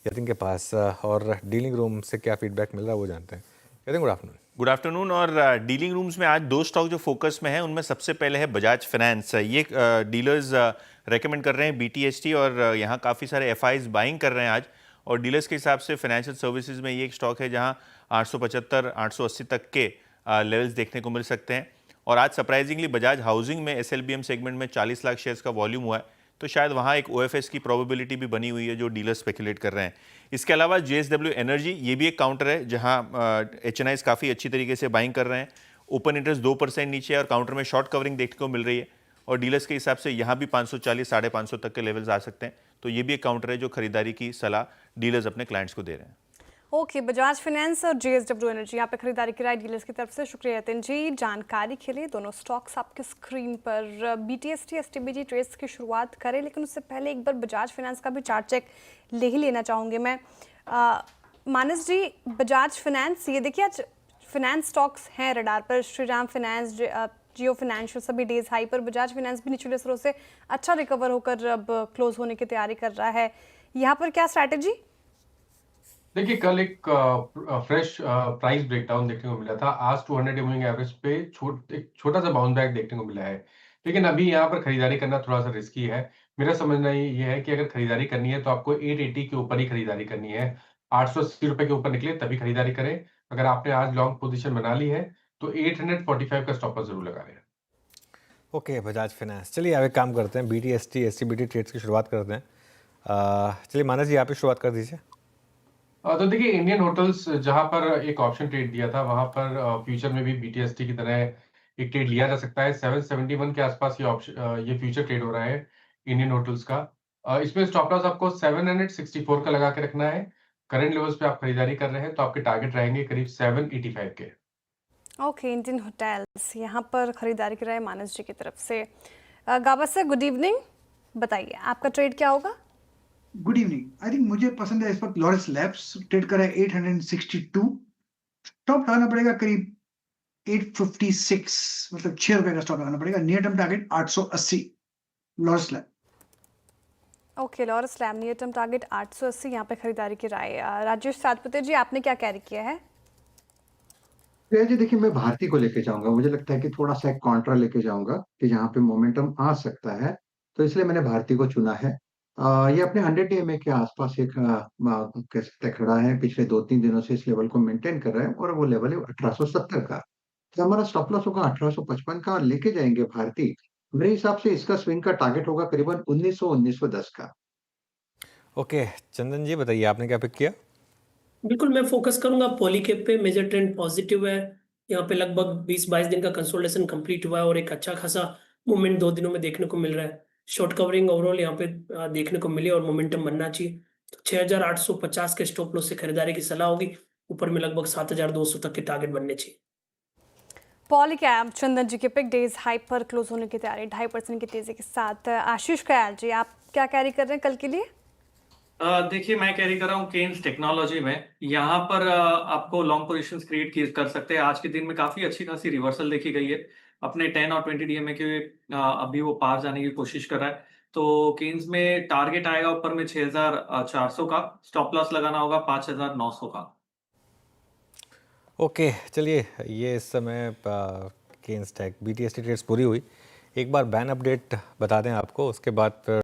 यतिन के पास और dealing room से क्या फीडबैक मिल रहा है वो जानते हैं। Yatin, good afternoon. Good afternoon. और डीलिंग रूम्स में आज दो स्टॉक जो फोकस में है उनमें सबसे पहले है बजाज फाइनेंस। ये डीलर्स रेकमेंड कर रहे हैं बीटीएसटी और यहाँ काफ़ी सारे एफआईज बाइंग कर रहे हैं आज। और डीलर्स के हिसाब से फाइनेंशियल सर्विसेज में ये एक स्टॉक है जहाँ 875 880 तक के लेवल्स देखने को मिल सकते हैं। और आज सरप्राइजिंगली बजाज हाउसिंग में एसएलबीएम सेगमेंट में 40 लाख शेयर्स का वॉल्यूम हुआ है, तो शायद वहाँ एक ओएफएस की प्रोबेबिलिटी भी बनी हुई है जो डीलर स्पेकुलेट कर रहे हैं। इसके अलावा जेएसडब्ल्यू एनर्जी ये भी एक काउंटर है जहाँ एचएनआईज काफ़ी अच्छी तरीके से बाइंग कर रहे हैं। ओपन इंटरेस्ट 2% नीचे है और काउंटर में शॉर्ट कवरिंग देखने को मिल रही है। और डीलर्स के हिसाब से यहाँ भी 540 550 तक के लेवल्स आ सकते हैं, तो ये भी एक काउंटर है जो खरीदारी की सलाह डीलर्स अपने क्लाइंट्स को दे रहे हैं। ओके, बजाज फाइनेंस और जेएसडब्ल्यू एनर्जी यहाँ पे खरीदारी की राय डीलर्स की तरफ से। शुक्रिया यतिन जी जानकारी के लिए। दोनों स्टॉक्स आपके स्क्रीन पर। बीटीएसटी एसटीबीजी ट्रेड्स की शुरुआत करें, लेकिन उससे पहले एक बार बजाज फाइनेंस का भी चार्ट चेक ले ही लेना चाहूँगी मैं। मानस जी, बजाज फाइनेंस, ये देखिए आज फाइनेंस स्टॉक्स हैं रडार पर। श्रीराम फाइनेंस, जियो फाइनेंशियल सभी डेज हाई पर। बजाज फाइनेंस भी निचले स्तरों से अच्छा रिकवर होकर अब क्लोज होने की तैयारी कर रहा है। यहाँ पर क्या स्ट्रैटेजी? देखिए, कल एक फ्रेश प्राइस ब्रेकडाउन देखने को मिला था। आज 200 मूविंग एवरेज पे एक छोटा सा बाउंस बैक देखने को मिला है, लेकिन अभी यहाँ पर खरीदारी करना थोड़ा सा रिस्की है। मेरा समझना ये है कि अगर खरीदारी करनी है तो आपको 880 के ऊपर ही खरीदारी करनी है। 880 रुपए के ऊपर निकले तभी खरीदारी करें। अगर आपने आज लॉन्ग पोजीशन बना ली है तो 845 का स्टॉप लॉस जरूर लगा रहे हैं। Okay, Bajaj finance. चलिए अब एक काम करते हैं, बीटीएसटी एसटीबीटी ट्रेड्स की शुरुआत करते हैं। चलिए मानस जी, आप ही शुरुआत कर दीजिए। तो देखिए, इंडियन होटल्स जहां पर एक ऑप्शन ट्रेड दिया था, वहां पर फ्यूचर में भी बीटीएसटी की तरह एक ट्रेड लिया जा सकता है। 771 के आसपास ये फ्यूचर ट्रेड हो रहा है इंडियन होटल्स का। इसमें स्टॉप लॉस आपको 764 का लगा के रखना है। करंट लेवल्स पे आप खरीदारी कर रहे हैं तो आपके टारगेट रहेंगे करीब 785 के। ओके, इंडियन होटल्स यहाँ पर खरीदारी की राय मानस जी की तरफ से। गाबा, गुड इवनिंग, बताइए आपका ट्रेड क्या होगा? Good evening. आई थिंक मुझे पसंद है इस वक्त लॉरेंस लैब्स। ट्रेड कर रहा है 862। स्टॉप लगाना पड़ेगा करीब 856, मतलब 6 रुपए का स्टॉप लगाना पड़ेगा। Near term target 880 Lawrence lab. Okay, Lawrence lab near term target 880, यहाँ पे खरीदारी की राय। राजेश सातपुते जी, आपने क्या कैरी किया है? जी देखिए, मैं भारती को लेके जाऊंगा। मुझे लगता है कि थोड़ा सा एक कॉन्ट्रा लेके जाऊंगा कि जहाँ पे मोमेंटम आ सकता है, तो इसलिए मैंने भारती को चुना है। ये अपने 100 EMA के आसपास एक कह सकते हैं खड़ा है। पिछले 2-3 दिनों से इस लेवल को मेंटेन कर रहा है और वो लेवल है 1870 का। तो हमारा स्टॉप लॉस होगा 1855 का और लेके जाएंगे भारती। मेरे हिसाब से इसका स्विंग का टारगेट होगा करीबन 1910 का। ओके, चंदन जी बताइए आपने क्या पिक किया? बिल्कुल, मैं फोकस करूंगा पॉलीकैब पे। मेजर ट्रेंड पॉजिटिव है। यहाँ पे लगभग 20-22 दिन का कंसोलिडेशन कंप्लीट हुआ है और एक अच्छा खासा मूवमेंट 2 दिनों में देखने को मिल रहा है। शॉर्ट कवरिंग ओवरऑल यहाँ पे देखने को मिली और मोमेंटम बनना चाहिए। तो 6850 के स्टॉप लॉस से खरीदारी की सलाह होगी। ऊपर में लगभग 7200 तक के टारगेट बनने चाहिए। पॉलीकैब चंदन जी के पिक, डेज हाई पर क्लोज होने की तैयारी 2.5% की तेजी के साथ। आशीष कयाल जी, आप क्या कैरी कर रहे हैं कल के लिए? देखिए, मैं कैरी कर रहा हूँ केन्स टेक्नोलॉजी में। यहाँ पर आपको लॉन्ग पोजीशंस क्रिएट कर सकते हैं। आज के दिन में काफी अच्छी खासी रिवर्सल देखी गई है। अपने 10 और 20 डीएमए के अभी वो पार जाने की कोशिश कर रहा है। तो केन्स में टारगेट आएगा ऊपर में 6400 का। स्टॉप लॉस लगाना होगा 5900 का। ओके, चलिए ये इस समय केन्स टेक बीटीएसटी ट्रेड्स पूरी हुई। एक बार बैन अपडेट बता दें आपको, उसके बाद फिर